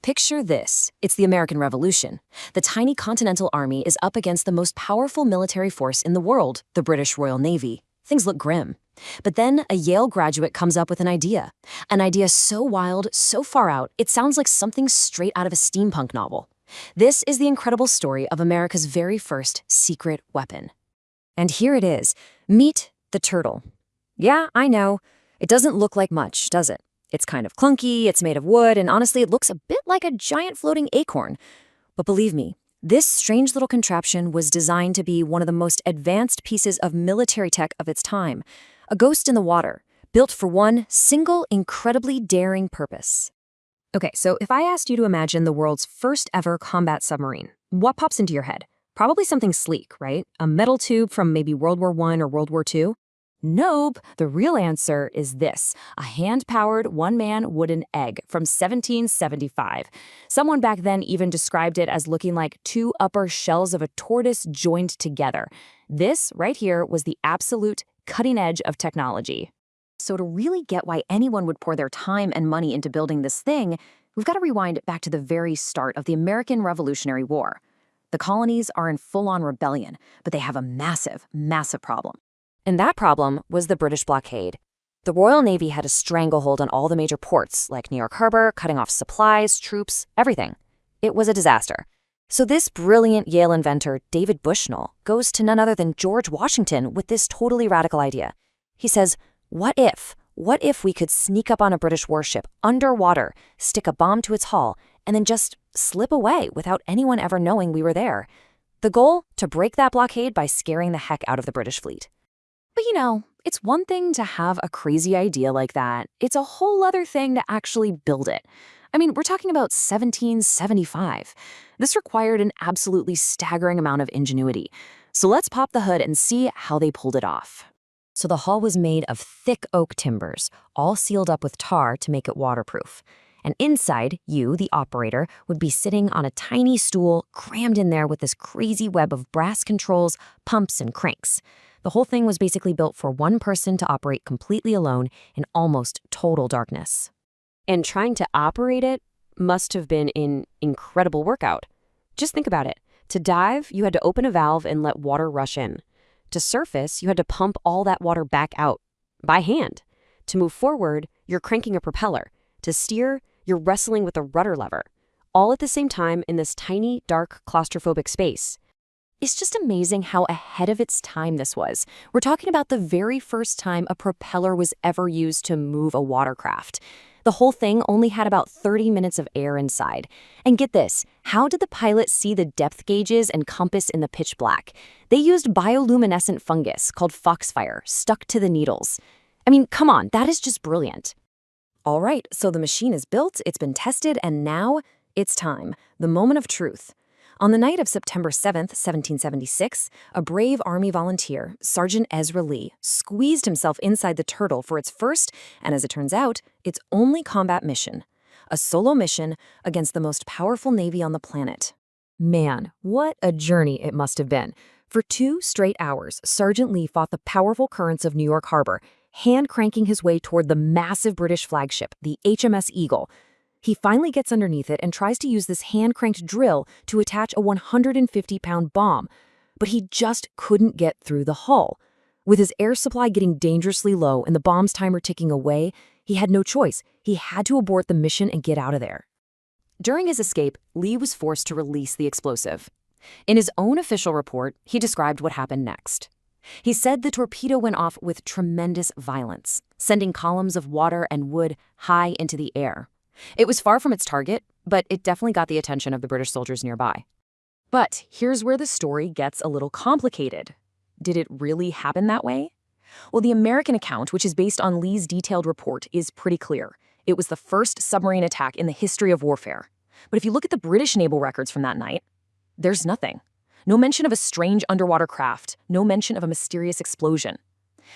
Picture this. It's the American Revolution. The tiny Continental Army is up against the most powerful military force in the world, the British Royal Navy. Things look grim. But then a Yale graduate comes up with an idea. An idea so wild, so far out, it sounds like something straight out of a steampunk novel. This is the incredible story of America's very first secret weapon. And here it is. Meet the turtle. Yeah, I know. It doesn't look like much, does it? It's kind of clunky, it's made of wood, and honestly, it looks a bit like a giant floating acorn. But believe me, this strange little contraption was designed to be one of the most advanced pieces of military tech of its time. A ghost in the water, built for one single, incredibly daring purpose. Okay, so if I asked you to imagine the world's first ever combat submarine, what pops into your head? Probably something sleek, right? A metal tube from maybe World War I or World War II? Nope. The real answer is this, a hand-powered one-man wooden egg from 1775. Someone back then even described it as looking like two upper shells of a tortoise joined together. This right here was the absolute cutting edge of technology. So to really get why anyone would pour their time and money into building this thing, we've got to rewind back to the very start of the American Revolutionary War. The colonies are in full-on rebellion, but they have a massive, massive problem. And that problem was the British blockade. The Royal Navy had a stranglehold on all the major ports, like New York Harbor, cutting off supplies, troops, everything. It was a disaster. So this brilliant Yale inventor, David Bushnell, goes to none other than George Washington with this totally radical idea. He says, what if we could sneak up on a British warship underwater, stick a bomb to its hull, and then just slip away without anyone ever knowing we were there? The goal? To break that blockade by scaring the heck out of the British fleet. But you know, it's one thing to have a crazy idea like that. It's a whole other thing to actually build it. I mean, we're talking about 1775. This required an absolutely staggering amount of ingenuity. So let's pop the hood and see how they pulled it off. So the hull was made of thick oak timbers, all sealed up with tar to make it waterproof. And inside, you, the operator, would be sitting on a tiny stool crammed in there with this crazy web of brass controls, pumps, and cranks. The whole thing was basically built for one person to operate completely alone in almost total darkness. And trying to operate it must have been an incredible workout. Just think about it. To dive, you had to open a valve and let water rush in. To surface, you had to pump all that water back out by hand. To move forward, you're cranking a propeller. To steer, you're wrestling with a rudder lever. All at the same time in this tiny, dark, claustrophobic space. It's just amazing how ahead of its time this was. We're talking about the very first time a propeller was ever used to move a watercraft. The whole thing only had about 30 minutes of air inside. And get this, how did the pilot see the depth gauges and compass in the pitch black? They used bioluminescent fungus called foxfire stuck to the needles. I mean, come on, that is just brilliant. All right, so the machine is built, it's been tested, and now it's time, the moment of truth. On the night of September 7th, 1776, a brave Army volunteer, Sergeant Ezra Lee, squeezed himself inside the turtle for its first, and as it turns out, its only combat mission. A solo mission against the most powerful navy on the planet. Man, what a journey it must have been. For 2 straight hours, Sergeant Lee fought the powerful currents of New York Harbor, hand-cranking his way toward the massive British flagship, the HMS Eagle. He finally gets underneath it and tries to use this hand-cranked drill to attach a 150-pound bomb, but he just couldn't get through the hull. With his air supply getting dangerously low and the bomb's timer ticking away, he had no choice. He had to abort the mission and get out of there. During his escape, Lee was forced to release the explosive. In his own official report, he described what happened next. He said the torpedo went off with tremendous violence, sending columns of water and wood high into the air. It was far from its target, but it definitely got the attention of the British soldiers nearby. But here's where the story gets a little complicated. Did it really happen that way? Well, the American account, which is based on Lee's detailed report, is pretty clear. It was the first submarine attack in the history of warfare. But if you look at the British naval records from that night, there's nothing. No mention of a strange underwater craft, no mention of a mysterious explosion.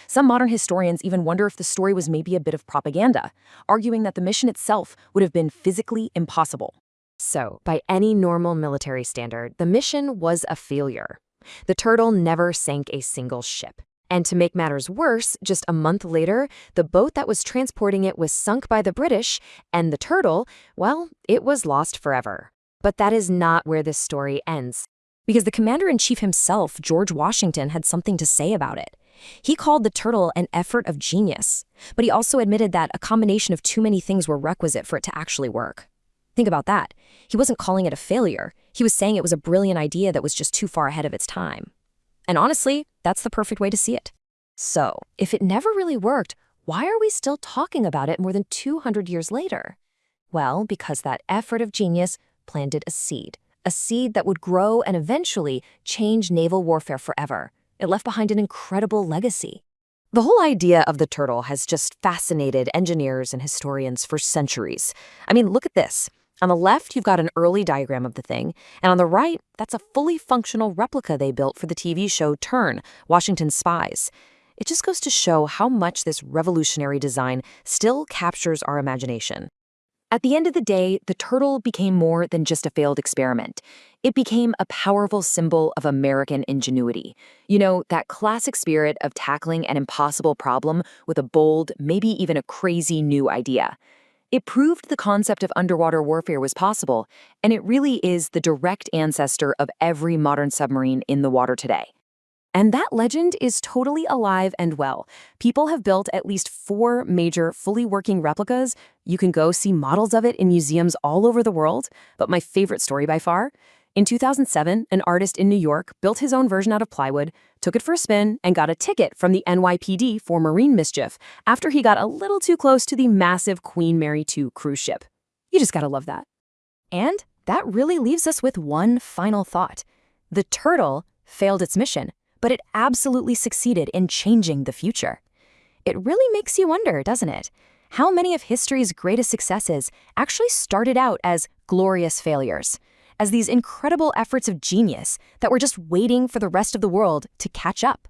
Some modern historians even wonder if the story was maybe a bit of propaganda, arguing that the mission itself would have been physically impossible. So, by any normal military standard, the mission was a failure. The turtle never sank a single ship. And to make matters worse, just a month later, the boat that was transporting it was sunk by the British, and the turtle, well, it was lost forever. But that is not where this story ends. Because the commander-in-chief himself, George Washington, had something to say about it. He called the turtle an effort of genius, but he also admitted that a combination of too many things were requisite for it to actually work. Think about that. He wasn't calling it a failure. He was saying it was a brilliant idea that was just too far ahead of its time. And honestly, that's the perfect way to see it. So, if it never really worked, why are we still talking about it more than 200 years later? Well, because that effort of genius planted a seed that would grow and eventually change naval warfare forever. It left behind an incredible legacy. The whole idea of the turtle has just fascinated engineers and historians for centuries. I mean, look at this. On the left, you've got an early diagram of the thing, and on the right, that's a fully functional replica they built for the TV show Turn, Washington's Spies. It just goes to show how much this revolutionary design still captures our imagination. At the end of the day, the turtle became more than just a failed experiment. It became a powerful symbol of American ingenuity. You know, that classic spirit of tackling an impossible problem with a bold, maybe even a crazy new idea. It proved the concept of underwater warfare was possible, and it really is the direct ancestor of every modern submarine in the water today. And that legend is totally alive and well. People have built at least 4 major fully working replicas. You can go see models of it in museums all over the world. But my favorite story by far? In 2007, an artist in New York built his own version out of plywood, took it for a spin, and got a ticket from the NYPD for marine mischief after he got a little too close to the massive Queen Mary II cruise ship. You just gotta love that. And that really leaves us with one final thought. The turtle failed its mission, but it absolutely succeeded in changing the future. It really makes you wonder, doesn't it? How many of history's greatest successes actually started out as glorious failures, as these incredible efforts of genius that were just waiting for the rest of the world to catch up?